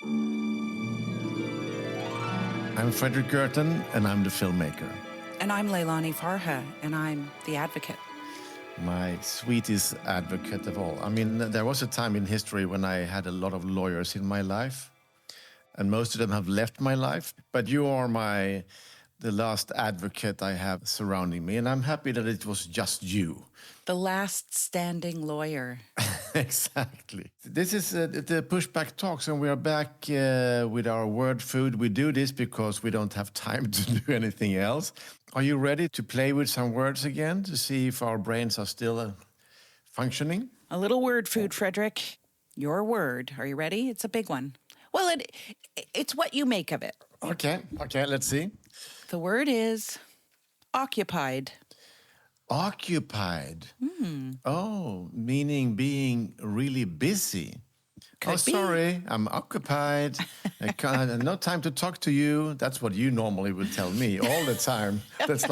I'm Fredrik Leilani, and I'm the filmmaker. And I'm Leilani Farha, and I'm the advocate. My sweetest advocate of all. I mean, there was a time in history when I had a lot of lawyers in my life, and most of them have left my life. But you are the last advocate I have surrounding me, and I'm happy that it was just you. The last standing lawyer. Exactly. This is the Pushback Talks, and we are back with our word food. We do this because we don't have time to do anything else. Are you ready to play with some words again to see if our brains are still functioning? A little word food, Fredrik. Your word. Are you ready? It's a big one. Well, it's what you make of it. Okay, let's see. The word is occupied. Occupied. Oh, meaning being really busy. Could be. Sorry, I'm occupied. I can't, no time to talk to you. That's what you normally would tell me all the time. That's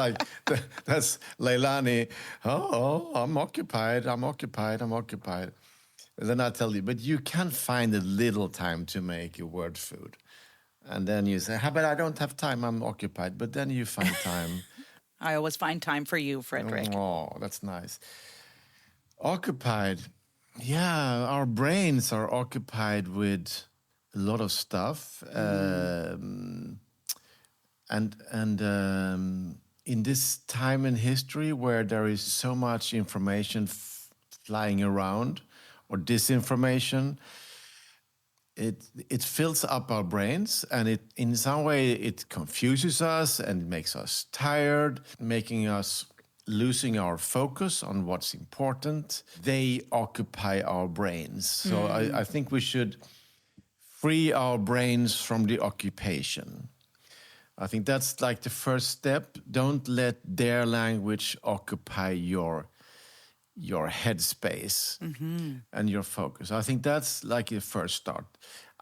Leilani. Oh, I'm occupied. And then I tell you, but you can find a little time to make your word food. And then you say, but I don't have time. I'm occupied. But then you find time. I always find time for you, Fredrik. Oh, that's nice. Occupied. Yeah, our brains are occupied with a lot of stuff. And in this time in history where there is so much information flying around or disinformation, it fills up our brains, and it in some way it confuses us and makes us tired, making us losing our focus on what's important. They occupy our brains. So I think we should free our brains from the occupation. I think that's like the first step. Don't let their language occupy your headspace and your focus. I think that's like the first start.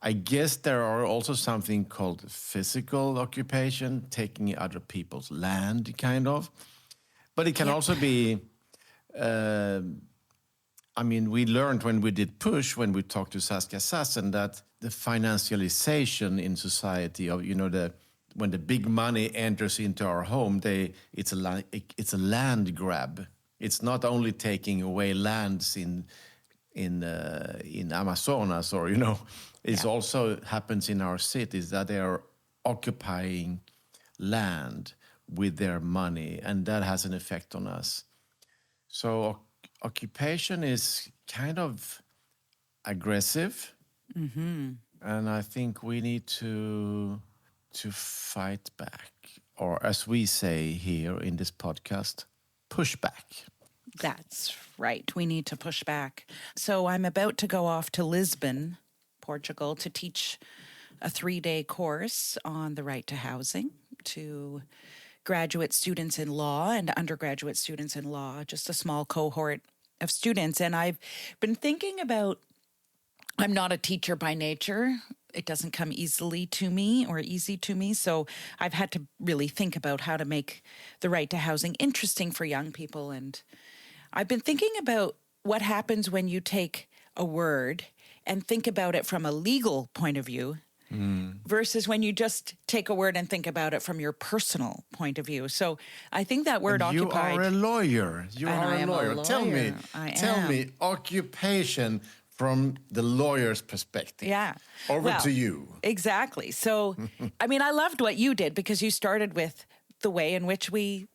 I guess there are also something called physical occupation, taking other people's land, kind of. But it can also be, we learned when we did Push, when we talked to Saskia Sassen, that the financialization in society of, when the big money enters into our home, it's a land grab. It's not only taking away lands in Amazonas or it also happens in our cities that they are occupying land with their money, and that has an effect on us. So occupation is kind of aggressive, and I think we need to fight back, or as we say here in this podcast, push back. That's right. We need to push back. So I'm about to go off to Lisbon, Portugal, to teach a 3-day course on the right to housing to graduate students in law and undergraduate students in law, just a small cohort of students. And I've been thinking about, I'm not a teacher by nature. It doesn't come easy to me. So I've had to really think about how to make the right to housing interesting for young people. And I've been thinking about what happens when you take a word and think about it from a legal point of view versus when you just take a word and think about it from your personal point of view. So I think that word occupied. You are a lawyer. Tell me, occupation from the lawyer's perspective. Yeah. Over to you. Exactly. So, I loved what you did because you started with the way in which we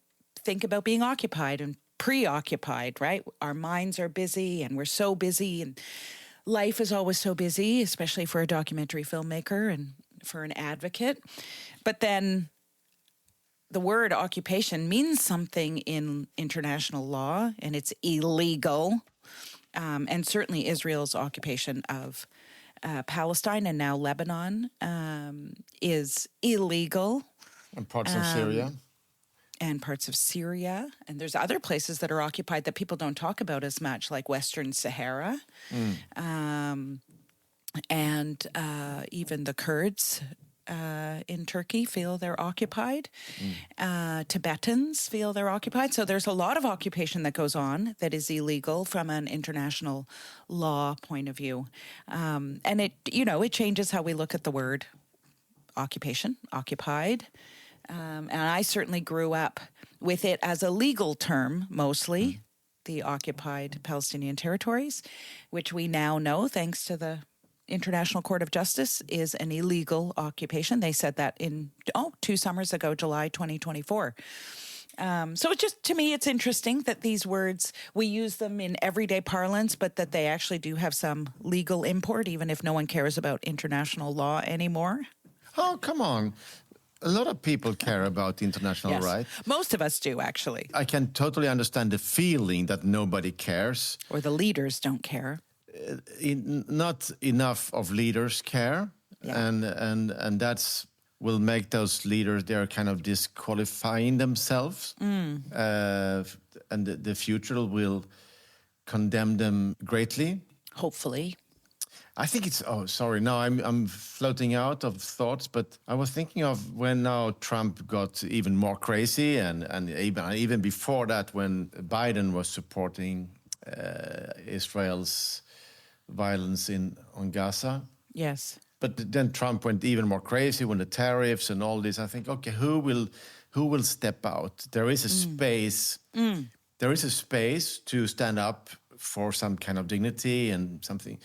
think about being occupied and preoccupied, right? Our minds are busy and we're so busy, and life is always so busy, especially for a documentary filmmaker and for an advocate. But then the word occupation means something in international law, and it's illegal. And certainly Israel's occupation of Palestine and now Lebanon is illegal. And parts of Syria. And parts of Syria. And there's other places that are occupied that people don't talk about as much, like Western Sahara. And even the Kurds in Turkey feel they're occupied. Tibetans feel they're occupied. So there's a lot of occupation that goes on that is illegal from an international law point of view. And it changes how we look at the word occupation, occupied. And I certainly grew up with it as a legal term, mostly, the occupied Palestinian territories, which we now know, thanks to the International Court of Justice, is an illegal occupation. They said that 2 summers ago, July 2024. So it's just, to me, it's interesting that these words, we use them in everyday parlance, but that they actually do have some legal import, even if no one cares about international law anymore. Oh, come on. A lot of people care about international Yes. right. Most of us do, actually. I can totally understand the feeling that nobody cares. Or the leaders don't care. Not enough of leaders care. Yeah. And that's will make those leaders, they're kind of disqualifying themselves. And the future will condemn them greatly. Hopefully. I think it's, now I'm floating out of thoughts, but I was thinking of when now Trump got even more crazy, and even before that, when Biden was supporting Israel's violence on Gaza. Yes. But then Trump went even more crazy when the tariffs and all this. I think, okay, who will step out? There is a space. There is a space to stand up for some kind of dignity and something.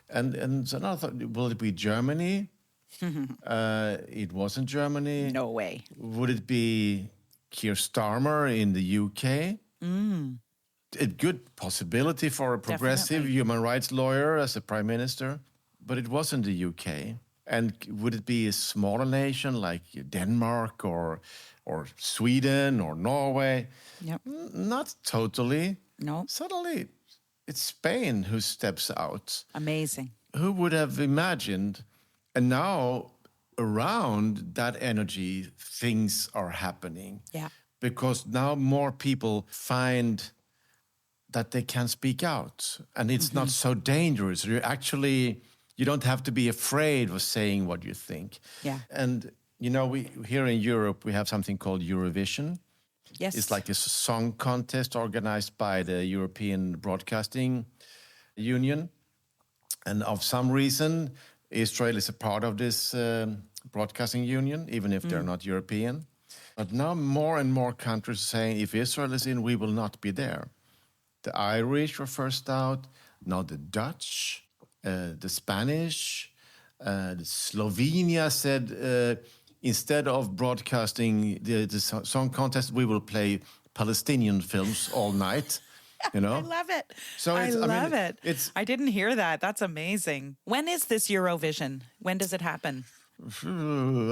And so now I thought, will it be Germany? It wasn't Germany. No way. Would it be Keir Starmer in the UK? A good possibility for a progressive Definitely. human rights lawyer as a prime minister, but it wasn't the UK. And would it be a smaller nation like Denmark or Sweden or Norway? Yep. Not totally. No. Suddenly, it's Spain who steps out. Amazing. Who would have imagined? And now, around that energy, things are happening. Yeah. Because now more people find that they can speak out. And it's not so dangerous. You don't have to be afraid of saying what you think. Yeah. And, we here in Europe, we have something called Eurovision. Yes. It's like a song contest organized by the European Broadcasting Union. And of some reason, Israel is a part of this broadcasting union, even if they're not European. But now more and more countries are saying, if Israel is in, we will not be there. The Irish were first out, now the Dutch, the Spanish, the Slovenia said, instead of broadcasting the song contest, we will play Palestinian films all night. I love it. So I love it. It's, I didn't hear that. That's amazing. When is this Eurovision? When does it happen?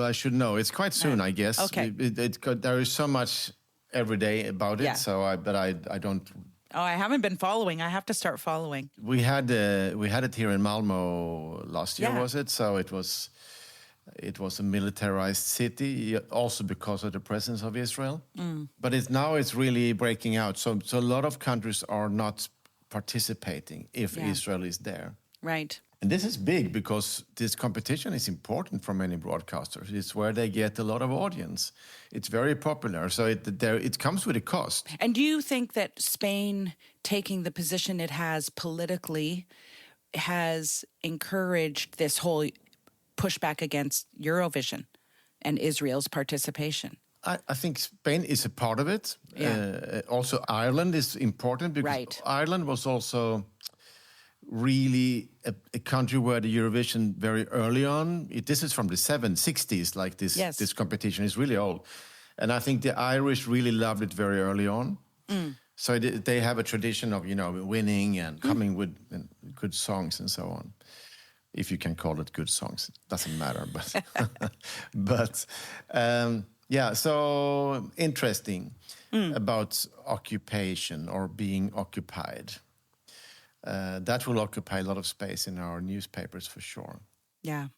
I should know. It's quite soon, I guess. Okay. There is so much every day about it. Yeah. So I don't. Oh, I haven't been following. I have to start following. We had it here in Malmo last year, Yeah. was it? So it was a militarized city, also because of the presence of Israel. But it's really breaking out. So a lot of countries are not participating if Israel is there. Right. And this is big because this competition is important for many broadcasters. It's where they get a lot of audience. It's very popular. So it comes with a cost. And do you think that Spain taking the position it has politically has encouraged this whole pushback against Eurovision and Israel's participation? I think Spain is a part of it. Yeah. Also, Ireland is important because Right. Ireland was also really a country where the Eurovision very early on, this is from the 60s, like this, Yes. this competition is really old. And I think the Irish really loved it very early on. So they have a tradition of, winning and coming with good songs and so on. If you can call it good songs, it doesn't matter. But, so interesting about occupation or being occupied. That will occupy a lot of space in our newspapers for sure. Yeah.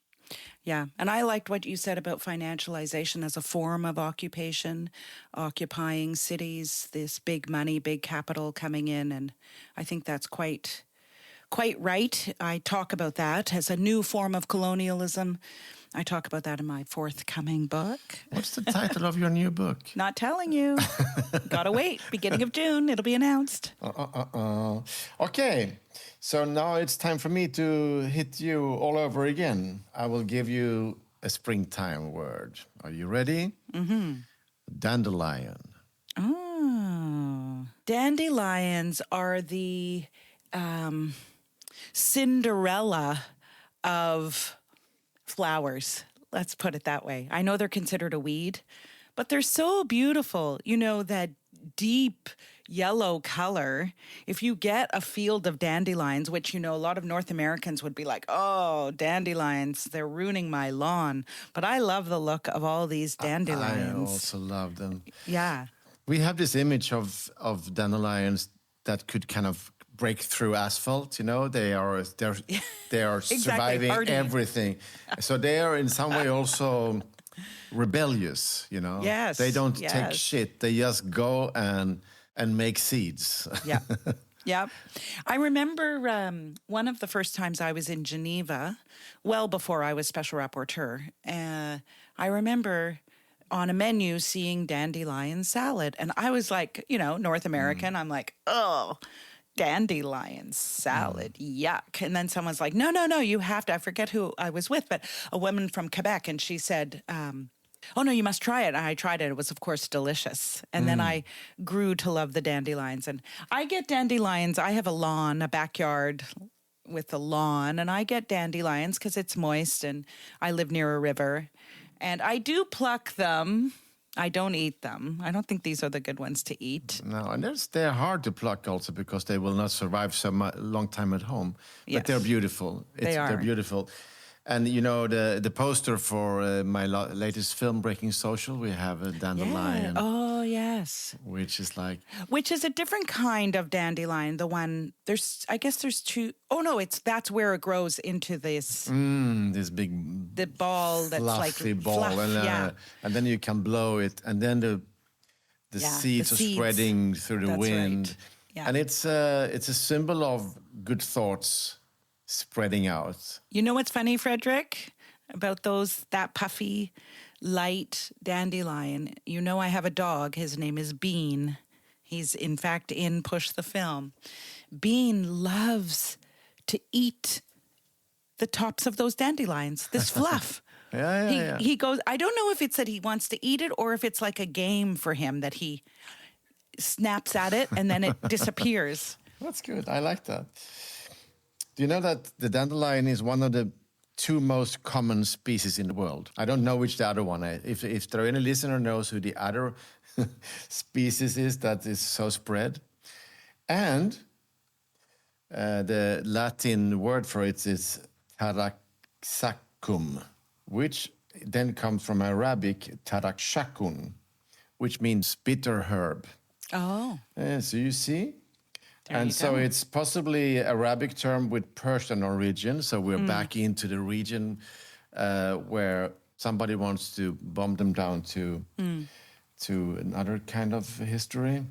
Yeah. And I liked what you said about financialization as a form of occupation, occupying cities, this big money, big capital coming in. And I think that's quite quite right. I talk about that as a new form of colonialism. I talk about that in my forthcoming book. What's the title of your new book? Not telling you. Gotta wait. Beginning of June, it'll be announced. Okay, so now it's time for me to hit you all over again. I will give you a springtime word. Are you ready? Mm-hmm. Dandelion. Oh. Dandelions are the Cinderella of flowers. Let's put it that way. I know they're considered a weed, but they're so beautiful. You know, that deep yellow color. If you get a field of dandelions, which, you know, a lot of North Americans would be like, oh, dandelions, they're ruining my lawn. But I love the look of all these dandelions. I also love them. Yeah. We have this image of dandelions that could kind of break through asphalt. You know, they are Exactly, surviving hardy. everything. So they are in some way also rebellious. You know, Yes, they don't take yes. shit. They just go and make seeds. Yeah. Yeah. I remember one of the first times I was in Geneva, well before I was special rapporteur. I remember on a menu seeing dandelion salad. And I was like, you know, North American. I'm like, oh, dandelion salad. Yuck. And then someone's like, no, you have to. I forget who I was with, but a woman from Quebec. And she said, oh, no, you must try it. And I tried it. It was, of course, delicious. And then I grew to love the dandelions. And I get dandelions. I have a lawn, a backyard with a lawn. And I get dandelions because it's moist and I live near a river. And I do pluck them. I don't eat them. I don't think these are the good ones to eat. No, and they're hard to pluck also because they will not survive so long time at home. But Yes. they're beautiful. They're beautiful. And, you know, the poster for my latest film, Breaking Social, we have a dandelion. Yeah. Oh, yes. Which is like... Which is a different kind of dandelion. The one, I guess there's two. Oh, no, that's where it grows into this... this big... The ball that's fluffy like... ball. Fluff, and then you can blow it. And then the seeds are spreading through the That's wind. right. Yeah. And it's a symbol of good thoughts spreading out. You know what's funny, Fredrik, about that puffy, light dandelion? You know I have a dog. His name is Bean. He's, in fact, in Push the Film. Bean loves to eat the tops of those dandelions, this fluff. Yeah. He goes, I don't know if it's that he wants to eat it or if it's like a game for him that he snaps at it and then it disappears. That's good. I like that. Do you know that the dandelion is one of the 2 most common species in the world? I don't know which the other one is. If there any listener knows who the other species is that is so spread. And the Latin word for it is taraxacum, which then comes from Arabic taraxacun, which means bitter herb. Oh. So you see? There you so go. it's possibly Arabic term with Persian origin. So we're back into the region where somebody wants to bomb them down to another kind of history.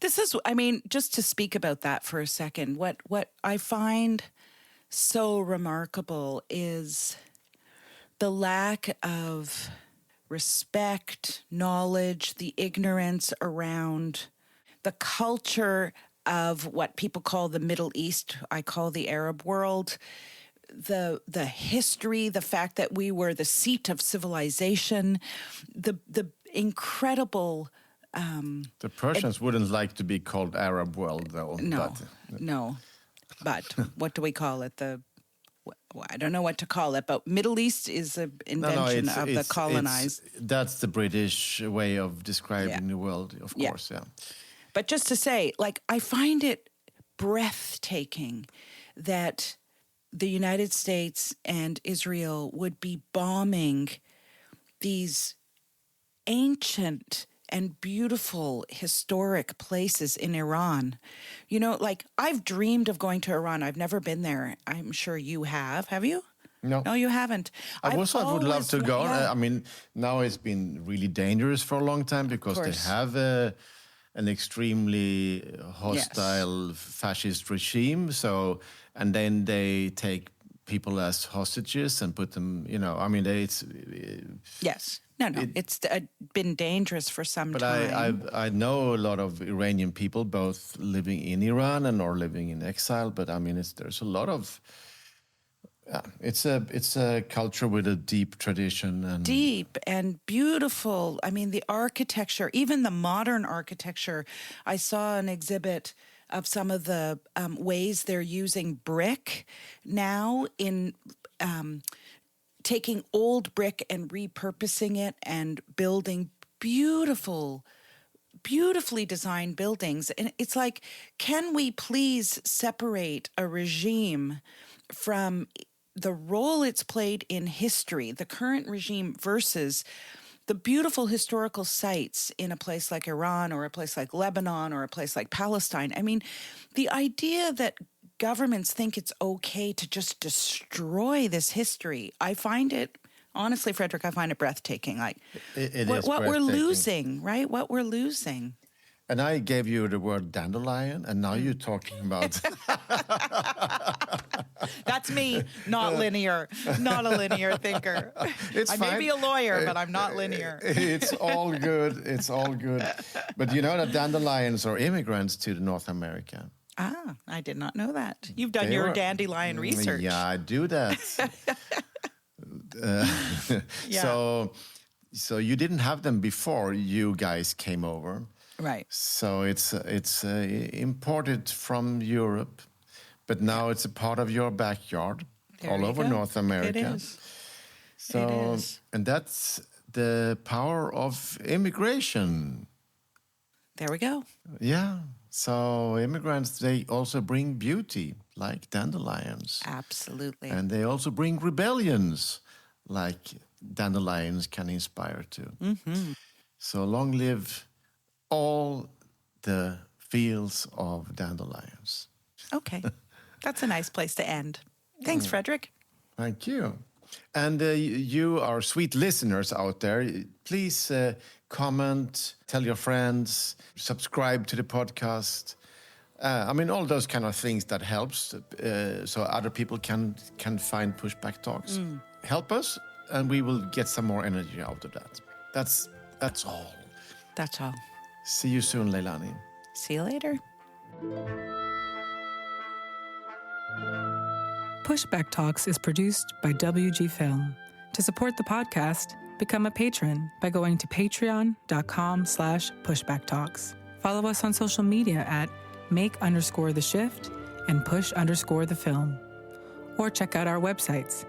This is, I mean, just to speak about that for a second, what I find so remarkable is the lack of respect, knowledge, the ignorance around the culture of what people call the Middle East, I call the Arab world, the history, the fact that we were the seat of civilization, the incredible... the Persians wouldn't like to be called Arab world, though. No. But what do we call it? I don't know what to call it, but Middle East is an invention of the colonized. That's the British way of describing the world, of course, yeah. But just to say, like, I find it breathtaking that the United States and Israel would be bombing these ancient and beautiful historic places in Iran. You know, like, I've dreamed of going to Iran. I've never been there. I'm sure you have. Have you? No. No, you haven't. I would love to go. Yeah. I mean, now it's been really dangerous for a long time because they have an extremely hostile fascist regime. So, and then they take people as hostages and put them, I mean, it's... Yes. No, it's been dangerous for some but time. But I know a lot of Iranian people, both living in Iran and or living in exile. But I mean, there's a lot of... it's a culture with a deep tradition and deep and beautiful. I mean, the architecture, even the modern architecture. I saw an exhibit of some of the ways they're using brick now in taking old brick and repurposing it and building beautifully designed buildings. And it's like, can we please separate a regime from the role it's played in history, the current regime versus the beautiful historical sites in a place like Iran or a place like Lebanon or a place like Palestine? I mean, the idea that governments think it's okay to just destroy this history, I find it, honestly, Fredrik, I find it breathtaking. Like, it what is we're breathtaking. losing, right? What we're losing. And I gave you the word dandelion, and now you're talking about... That's me, not linear, not a linear thinker. I may be a lawyer, but I'm not linear. It's all good. It's all good. But you know that dandelions are immigrants to North America. Ah, I did not know that. You've done your dandelion research. Yeah, I do that. So you didn't have them before you guys came over. Right. So it's imported from Europe, but now it's a part of your backyard all over North America. It is. So, it is. And that's the power of immigration. There we go. Yeah. So immigrants, they also bring beauty, like dandelions. Absolutely. And they also bring rebellions, like dandelions can inspire to. Mm-hmm. So long live all the fields of dandelions. Okay. That's a nice place to end. Thanks, Fredrik. Thank you. And you, our sweet listeners out there, please comment, tell your friends, subscribe to the podcast. I mean, all those kind of things that helps so other people can find Pushback Talks. Help us, and we will get some more energy out of that. That's all. That's all. See you soon, Leilani. See you later. Pushback Talks is produced by WG Film. To support the podcast, become a patron by going to patreon.com/pushbacktalks. Follow us on social media at make_the_shift and push_the_film. Or check out our websites,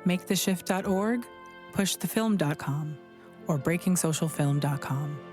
maketheshift.org, pushthefilm.com, or breakingsocialfilm.com.